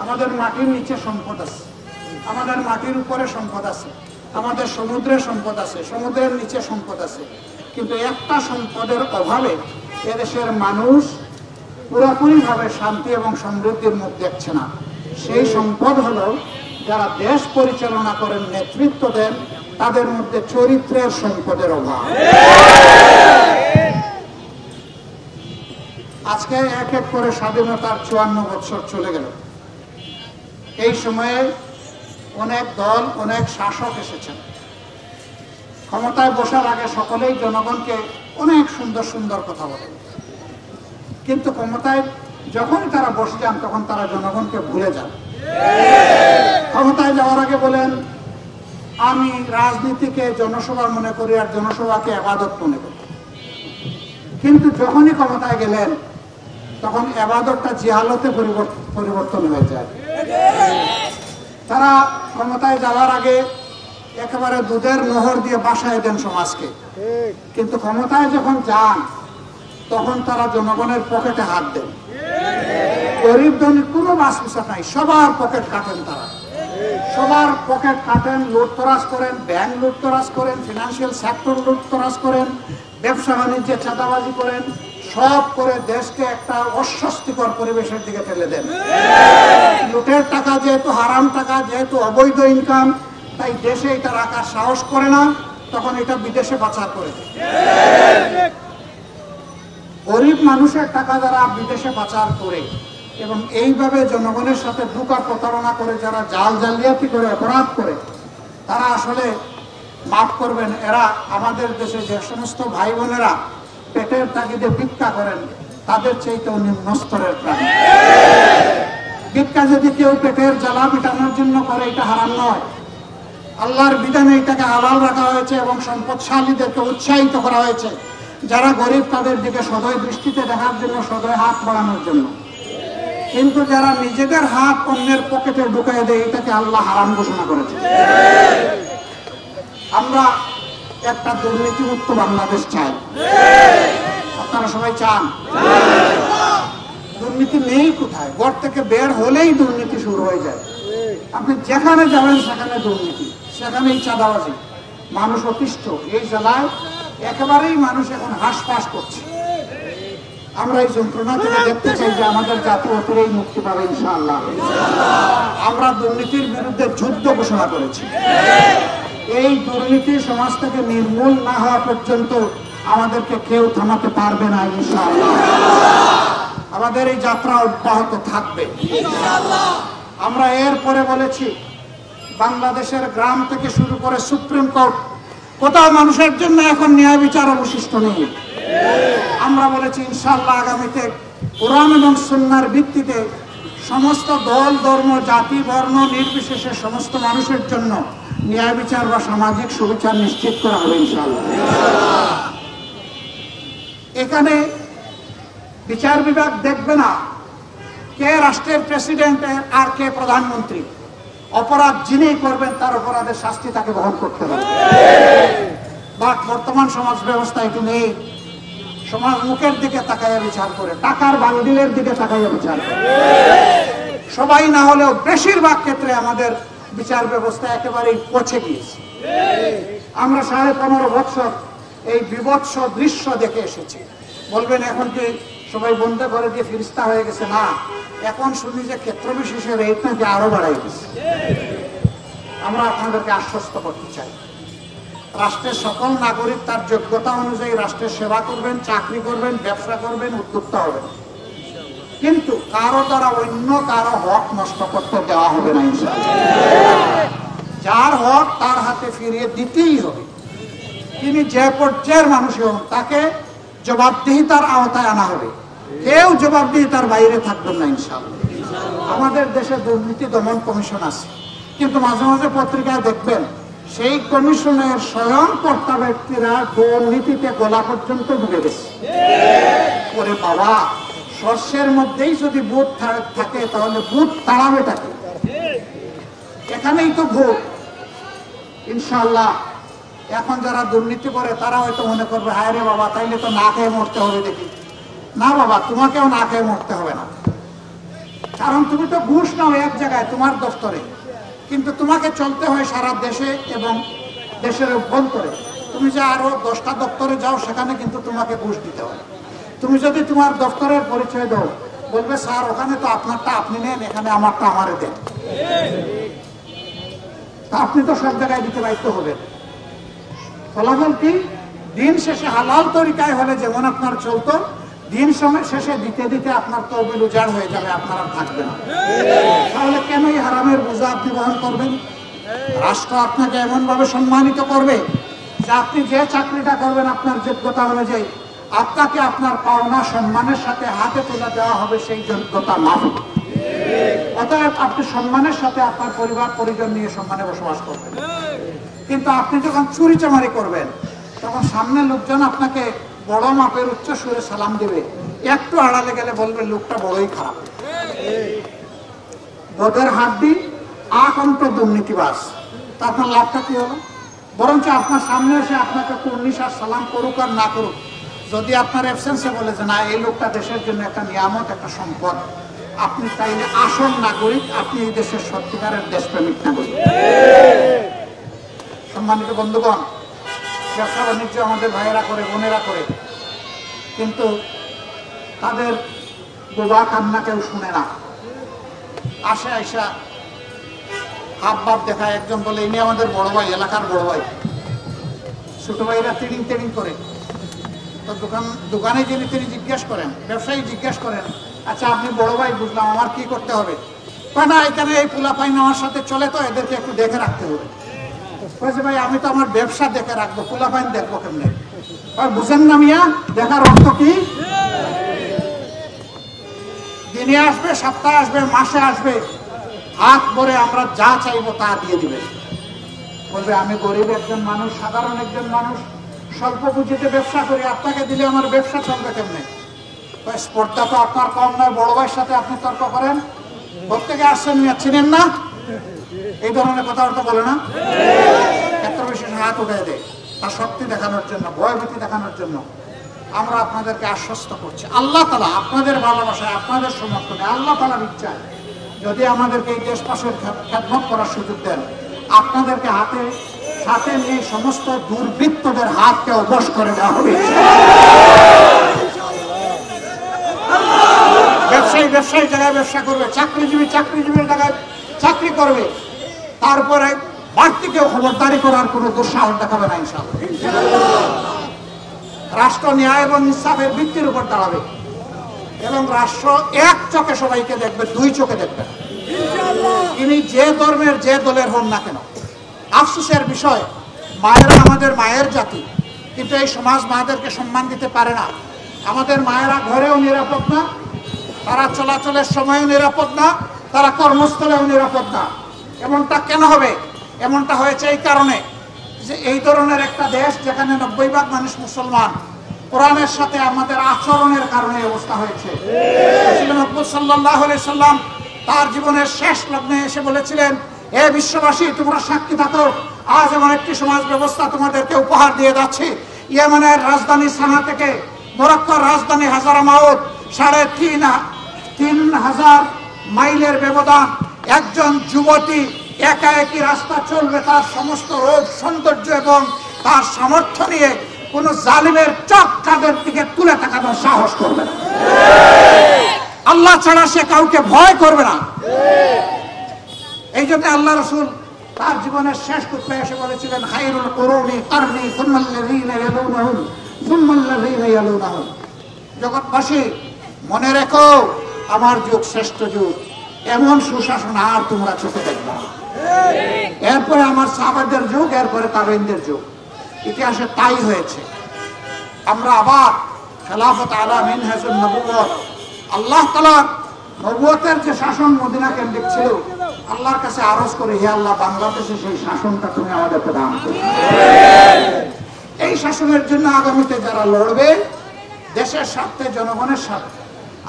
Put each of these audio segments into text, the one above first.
আমাদের মাটির নিচে সম্পদ আছে, আমাদের মাটির উপরে সম্পদ আছে, আমাদের সমুদ্রে সম্পদ আছে, সমুদ্রের নিচে সম্পদ আছে, কিন্তু একটা সম্পদের অভাবে এদেশের মানুষ পুরোপুরিভাবে শান্তি এবং সমৃদ্ধির মুখ দেখছে না। সেই সম্পদ হলো যারা দেশ পরিচালনা করেন, নেতৃত্ব দেন, তাদের মধ্যে চরিত্রের সম্পদের অভাব। আজকে এক এক করে স্বাধীনতার 54 বছর চলে গেল। এই সময়ে অনেক দল, অনেক শাসক এসেছেন। ক্ষমতায় বসার আগে সকলেই জনগণকে অনেক সুন্দর সুন্দর কথা বলেন, কিন্তু ক্ষমতায় যখন তারা বসে যান তখন তারা জনগণকে ভুলে যান। ক্ষমতায় যাওয়ার আগে বলেন আমি রাজনীতিকে জনসভা মনে করি আর জনসভাকে ইবাদত মনে করি, কিন্তু যখনই ক্ষমতায় গেলেন তখন ইবাদতটা জিহালতে পরিবর্তন হয়ে যায়। তারা ক্ষমতায় যাওয়ার আগে একেবারে দুধের নহর দিয়ে বাসায় দেন সমাজকে, কিন্তু ক্ষমতায় যখন যান তখন তারা জনগণের পকেটে হাত দেন। গরিব ধনী কোনো বাসবিচার নাই, সবার পকেট কাটেন, তারা সবার পকেট কাটেন, লুটতরাজ করেন, ব্যাংক লুটতরাজ করেন, ফিনান্সিয়াল সেক্টর লুটতরাজ করেন, ব্যবসা বাণিজ্যে চাঁদাবাজি করেন, সব করে দেশকে একটা অস্বস্তিকর পরিবেশের দিকে ঠেলে দেন। লুটের টাকা যেহেতু হারাম টাকা, যেহেতু অবৈধ ইনকাম, তাই দেশে এটা রাখার সাহস করে না, তখন এটা বিদেশে পাচার করে দেয়। গরিব মানুষের টাকা যারা বিদেশে পাচার করে এবং এইভাবে জনগণের সাথে ধোঁকা প্রতারণা করে, যারা জাল জালিয়াতি করে অপরাধ করে, তারা আসলে মাফ করবেন, এরা আমাদের দেশে যে সমস্ত ভাই বোনেরা পেটের তাগিদে ভিক্ষা করেন তাদের চাইতেও নিম্ন স্তরের প্রাণী। ভিক্ষা যদি কেউ পেটের জ্বালা মেটানোর জন্য করে, এটা হারাম নয়। আল্লাহর বিধানে এটাকে হালাল রাখা হয়েছে এবং সম্পদশালীদেরকে উৎসাহিত করা হয়েছে যারা গরিব তাদের দিকে সদয় দৃষ্টিতে দেখার জন্য, সদয় হাত বাড়ানোর জন্য। কিন্তু যারা নিজেদের হাত অন্যের পকেটে ঢুকাই দেয়, এটাকে আল্লাহ হারাম ঘোষণা করেছে। আমরা একটা দুর্নীতিমুক্ত বাংলাদেশ চাই। আপনারা সবাই চান? দুর্নীতি নেই কোথায়? ঘর থেকে বের হলেই দুর্নীতি শুরু হয়ে যায়। আপনি যেখানে যাবেন সেখানে দুর্নীতি, সেখানেই চাঁদাবাজি, মানুষ অতিষ্ঠ। এই জেলায় একেবারেই মানুষ এখন হাঁসফাঁস করছে। আমরা এই যন্ত্রণা থেকে দেখতে চাই যে আমাদের জাতি অতিরেই মুক্তি পাবে ইনশাআল্লাহ। আমরা দুর্নীতির বিরুদ্ধে যুদ্ধ ঘোষণা করেছি। এই দুর্নীতি সমাজ থেকে নির্মূল না হওয়া পর্যন্ত আমাদেরকে কেউ থামাতে পারবে না ইনশাআল্লাহ। আমাদের এই যাত্রা অব্যাহত থাকবে ইনশাআল্লাহ। আমরা এরপরে বলেছি বাংলাদেশের গ্রাম থেকে শুরু করে সুপ্রিম কোর্ট, কোথাও মানুষের জন্য এখন ন্যায় বিচার অবশিষ্ট নেই। আমরা বলেছি ইনশাআল্লাহ আগামীতে কোরআন এবং সুন্নাহর ভিত্তিতে সমস্ত দল, ধর্ম, জাতি, বর্ণ নির্বিশেষে সমস্ত মানুষের জন্য ন্যায় বিচার বা সামাজিক সুবিচার নিশ্চিত করা হবে ইনশাআল্লাহ। এখানে বিচার বিভাগ দেখবে না কে রাষ্ট্রের প্রেসিডেন্ট আর কে প্রধানমন্ত্রী। অপরাধ যিনি করবেন তার অপরাধের শাস্তি তাকে বহন করতে হবে। বাট বর্তমান সমাজ ব্যবস্থা এটি নেই। সমাজ মুখের দিকে তাকাইয়া বিচার করে, টাকার বান্ডিলের দিকে তাকাইয়া বিচার করে। সবাই না হলেও বেশিরভাগ ক্ষেত্রে আমাদের বিচার ব্যবস্থা একেবারেই পচে গিয়েছে। আমরা 15.5 বছর এই বিভৎস দৃশ্য দেখে এসেছি। বলবেন এখন কি সবাই বন্ধ করে দিয়ে ফিরিস্তা হয়ে গেছে? না, এখন শুনি যে ক্ষেত্র বিশেষে রেট নাকি আরো বাড়াই গেছে। আমরা আপনাদেরকে আশ্বস্ত করতে চাই, রাষ্ট্রের সকল নাগরিক তার যোগ্যতা অনুযায়ী রাষ্ট্রের সেবা করবেন, চাকরি করবেন, ব্যবসা করবেন, উদ্যোক্তা হবেন, কিন্তু কারো দ্বারা অন্য কারো হক নষ্ট করতে দেওয়া হবে না ইনশাআল্লাহ। যার হক তার হাতে ফিরিয়ে দিতেই হবে। তিনি যে পর্যায়ের মানুষই হন, তাকে জবাবদিহিতার আওতায় আনা হবে। কেউ জবাবদিহিতার বাইরে থাকবেন না ইনশাআল্লাহ। আমাদের দেশে দুর্নীতি দমন কমিশন আছে, কিন্তু মাঝে মাঝে পত্রিকায় দেখবেন সেই কমিশনের স্বয়ং কর্তা ব্যক্তিরা দুর্নীতিতে গলা পর্যন্ত ঢুকে গেছে। ওরে বাবা, শস্যের মধ্যেই যদি ভূত থাকে তাহলে ভূত তাড়াবে তাকে। এখানেই তো ভূত। ইনশাআল্লাহ এখন যারা দুর্নীতি করে তারা হয়তো মনে করবে হায় রে বাবা, তাইলে তো না খেয়ে মরতে হবে। দেখি না বাবা, তোমাকেও না খেয়ে মরতে হবে না। কারণ তুমি তো ঘুষ নাও এক জায়গায় তোমার দপ্তরে, কিন্তু তোমাকে চলতে হয় সারা দেশে এবং দেশের অভ্যন্তরে। তুমি যে আরো 10টা দপ্তরে যাও সেখানে কিন্তু তোমাকে ঘুষ দিতে হয়। তুমি যদি তোমার দপ্তরের পরিচয় দাও, বলবে স্যার ওখানে তো আপনারটা আপনি নেন, এখানে আমারটা আমারে দেন। আপনি তো সব জায়গায় দিতে বাধ্য হবেন। ফলাফল কি? দিন শেষে হালাল তরিকায় হলে যেমন আপনার চলতো, দিন সময় শেষে দিতে দিতে আপনার তহবিল উজাড় হয়ে যাবে, আপনার আর থাকবে না। তাহলে কেন এই হারামের বোঝা আপনি বহন করবেন? রাষ্ট্র আপনাকে এমন ভাবে সম্মানিত করবে যে আপনি যে চাকরিটা করবেন আপনার যোগ্যতা অনুযায়ী আপনাকে আপনার পাওনা সম্মানের সাথে হাতে তুলে দেওয়া হবে সেই যোগ্যতা মাফিক। অতএব আপনি সম্মানের সাথে আপনার পরিবার পরিজন নিয়ে সম্মানে বসবাস করবেন। কিন্তু আপনি যখন চুরি চামারি করবেন তখন সামনে লোকজন আপনাকে বড় মাপের উচ্চ সুরে সালাম দেবে, একটু আড়ালে গেলে বলবে লোকটা বড়ই খারাপ, বদের হাড্ডি, আকন্ত দুর্নীতিবাজ। তা আপনার লাভটা কি হলো? বরঞ্চ আপনার সামনে এসে আপনাকে কুর্নিশ আর সালাম করুক আর না করুক, যদি আপনার অ্যাবসেন্সে বলে যে না এই লোকটা দেশের জন্য একটা নিয়ামত, একটা সম্পদ, আপনি তাইলে আসল নাগরিক, আপনি এই দেশের সত্যিকারের দেশপ্রেমিক নাগরিক। সম্মানিত বন্ধুগণ, ব্যবসা বাণিজ্য আমাদের ভাইয়েরা করে, বোনেরা করে, কিন্তু তাদের বোবা কান্না কেউ শুনে না। আসে আইসা হাব ভাব দেখায়, একজন বলে ইনি আমাদের বড় ভাই, এলাকার বড় ভাই। ছোট ভাইরা তিরিং তিরিং করে। তো দোকানে যিনি তিনি জিজ্ঞেস করেন, ব্যবসায়ী জিজ্ঞেস করেন, আচ্ছা আপনি বড় ভাই বুঝলাম, আমার কি করতে হবে? না এখানে এই পোলা পাইন আমার সাথে চলে, তো এদেরকে একটু দেখে রাখতে হবে। বলছে ভাই আমি তো আমার ব্যবসা দেখে রাখবো, পোলা পাইন দেখবো কেমনে? বুঝেন না মিয়া, দেখার অর্থ কি? দিনে আসবে, সপ্তাহে আসবে, মাসে আসবে, হাত ভরে আমরা যা চাইবো তা দিয়ে দিবে। বলবে আমি গরিব একজন মানুষ, সাধারণ একজন মানুষ, স্বল্প পুঁজিতে ব্যবসা করি, আপনাকে দিলে আমার ব্যবসা চলবে কেমনে? স্পর্ধা তো আপনার কম নয়, বড় ভাইয়ের সাথে আপনি তর্ক করেন। প্রত্যেকে আসছেন চিনেন না, এই ধরনের কথাবার্তা বলে না, ক্ষেত্র বিশেষ হাত উঠে দেয় তার শক্তি দেখানোর জন্য, ভয়ভীতি দেখানোর জন্য। আমরা আপনাদেরকে আশ্বস্ত করছি, আল্লাহ তাআলা আপনাদের ভালোবাসায়, আপনাদের সমর্থনে, আল্লাহ তাআলার ইচ্ছায় যদি আমাদেরকে এই দেশবাসীর খেদমত করার সুযোগ দেন, আপনাদেরকে হাতে সাথে নিয়ে সমস্ত দুর্বৃত্তদের হাতকে অবশ করে দেওয়া হবে। ব্যবসায়ী জায়গায় ব্যবসা করবে, চাকরিজীবীর জায়গায় চাকরি করবে, তারপরে বাড়তি কেউ খবরদারি করার কোনো দুঃসাহস দেখাবে না ইনশাআল্লাহ। রাষ্ট্র ন্যায় এবং ইনসাফের ভিত্তির উপর দাঁড়াবে এবং রাষ্ট্র এক চোখে সবাইকে দেখবে, দুই চোখে দেখবে। তিনি যে ধর্মের যে দলের হন না কেন। আফসোসের বিষয়, মায়েরা আমাদের মায়ের জাতি, কিন্তু এই সমাজ মায়েদেরকে সম্মান দিতে পারে না। আমাদের মায়েরা ঘরেও নিরাপদ না, তারা চলাচলের সময়ও নিরাপদ না, তারা কর্মস্থলেও নিরাপদ না। এমনটা কেন হবে? এমনটা হয়েছে এই কারণে যে এই ধরনের একটা দেশ যেখানে 90% মানুষ মুসলমান, কোরআনের সাথে আমাদের আচরণের কারণে অবস্থা হয়েছে। রাসূলুল্লাহ সাল্লাল্লাহু আলাইহি সাল্লাম তার জীবনের শেষ লগ্নে এসে বলেছিলেন, হে বিশ্ববাসী তোমরা সাক্ষী থাকো, আজ এমন একটি সমাজ ব্যবস্থা তোমাদেরকে উপহার দিয়ে যাচ্ছি। ইয়েমেনের রাজধানী সানা থেকে মরক্কোর রাজধানী হাজারামাউত 3,500 মাইলের ব্যবধান। একজন যুবতী একা একই রাস্তা চলবে, তার সমস্ত রূপ সৌন্দর্য এবং তার সামর্থ্য নিয়ে কোন জালিমের চোখ তাদের দিকে তুলে তাকানোর সাহস করবে না। আল্লাহ ছাড়া সে কাউকে ভয় করবে না। এই জন্য আল্লাহ রাসূল তার জীবনের শেষ খুতবায় এসে বলেছিলেন, খায়রুল কুরুনি কারনি সুম্মাল্লাযীনা ইয়ালুনহুম সুম্মাল্লাযীনা ইয়ালুনহুম। জগৎবাসী মনে রেখো, আমার যুগ শ্রেষ্ঠ যুগ, এমন সুশাসন আর তোমরা চোখে দেখবে না। এরপরে আমার সাহাবাদের যুগ, এরপরে তাবেঈনদের যুগ। ইতিহাসে তাই হয়েছে। আমরা আবার খেলাফত আলা মিনহাজুন নবুওয়াত, আল্লাহ তাআলার নবুয়তের যে শাসন মদিনা কেন্দ্রিক ছিল, আল্লাহর কাছে আরজ করে, হে আল্লাহ বাংলাদেশে সেই শাসনটা তুমি আমাদেরকে দান করো। এই শাসনের জন্য আগামীতে যারা লড়বে, দেশের স্বার্থে, জনগণের স্বার্থে,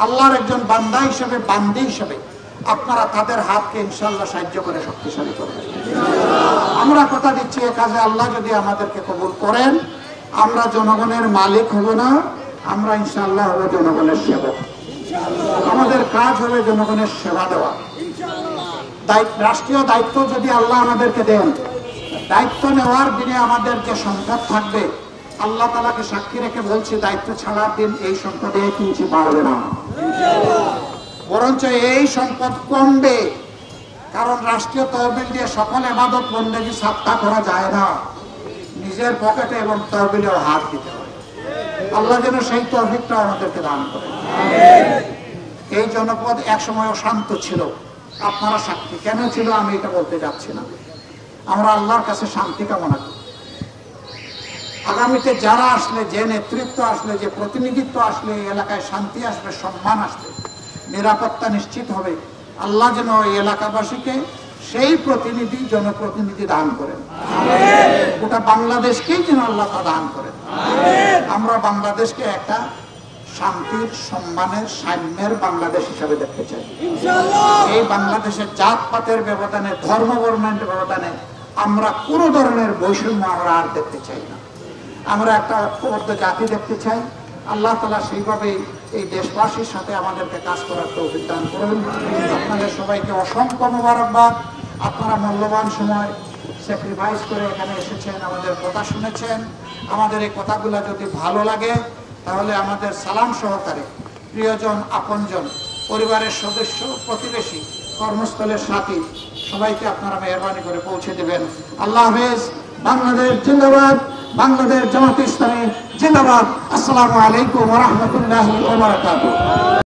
আল্লাহর একজন বান্দা হিসেবে, বান্দি হিসেবে আপনারা তাদের হাতকে ইনশাআল্লাহ সাহায্য করে শক্তিশালী করবেন। আমরা কথা দিচ্ছি, এ কাজে আল্লাহ যদি আমাদেরকে কবুল করেন, আমরা জনগণের মালিক হব না, আমরা ইনশাআল্লাহ হব জনগণের সেবক। আমাদের কাজ হবে জনগণের সেবা দেওয়া। রাষ্ট্রীয় দায়িত্ব যদি আল্লাহ আমাদেরকে দেন, দায়িত্ব নেওয়ার দিনে আমাদের যে সম্পদ থাকবে, আল্লাহ তাআলাকে সাক্ষী রেখে বলছি, দায়িত্ব ছাড়ার দিন এই সম্পদে কিঞ্চি বাড়বে না, বরঞ্চ এই সম্পদ কমবে। কারণ রাষ্ট্রীয় তহবিল দিয়ে সকল ইবাদত বন্দেগী সাপ্তাহ করা যায় না, নিজের পকেটে এবং তহবিলেও হাত দিতে হয়। আল্লাহ যেন সেই তৌফিকটা আমাদেরকে দান করেন। এই জনপদ একসময় শান্ত ছিল, আপনারা সাক্ষী। কেন ছিল আমি এটা বলতে যাচ্ছি না। আমরা আল্লাহর কাছে শান্তি কামনা করি। আগামীতে যারা আসলে, যে নেতৃত্ব আসলে, যে প্রতিনিধিত্ব আসলে, এই এলাকায় শান্তি আসবে, সম্মান আসবে, নিরাপত্তা নিশ্চিত হবে। আল্লাহ যেন এই এলাকাবাসীকে সেই প্রতিনিধি, জনপ্রতিনিধি দান করেন। গোটা বাংলাদেশকেই যেন আল্লাহ তা দান করেন। আমরা বাংলাদেশকে একটা শান্তির, সম্মানের, সাম্যের বাংলাদেশ হিসাবে দেখতে চাই। এই বাংলাদেশের জাতপাতের ব্যবধানে, ধর্ম বর্ণের ব্যবধানে আমরা কোনো ধরনের বৈষম্য আমরা আর দেখতে চাই না। আমরা একটা ঐক্যবদ্ধ জাতি দেখতে চাই। আল্লাহ তাআলা সেইভাবে এই দেশবাসীর সাথে আমাদেরকে কাজ করার তৌফিক দান করুন। আপনাদের সবাইকে অসংখ্য মোবারকবাদ। আপনারা মূল্যবান সময় স্যাক্রিফাইস করে এখানে এসেছেন, আমাদের কথা শুনেছেন। আমাদের এই কথাগুলো যদি ভালো লাগে তাহলে আমাদের সালাম সহকারে প্রিয়জন, আপনজন, পরিবারের সদস্য, প্রতিবেশী, কর্মস্থলের সাথী সবাইকে আপনারা মেহরবানি করে পৌঁছে দেবেন। আল্লাহ হাফেজ। বাংলাদেশ জিন্দাবাদ। বাংলাদেশ জামাত ইসলামী জিন্দাবাদ। আসসালামু আলাইকুম ওয়া রাহমাতুল্লাহি ওয়া বারাকাতুহু।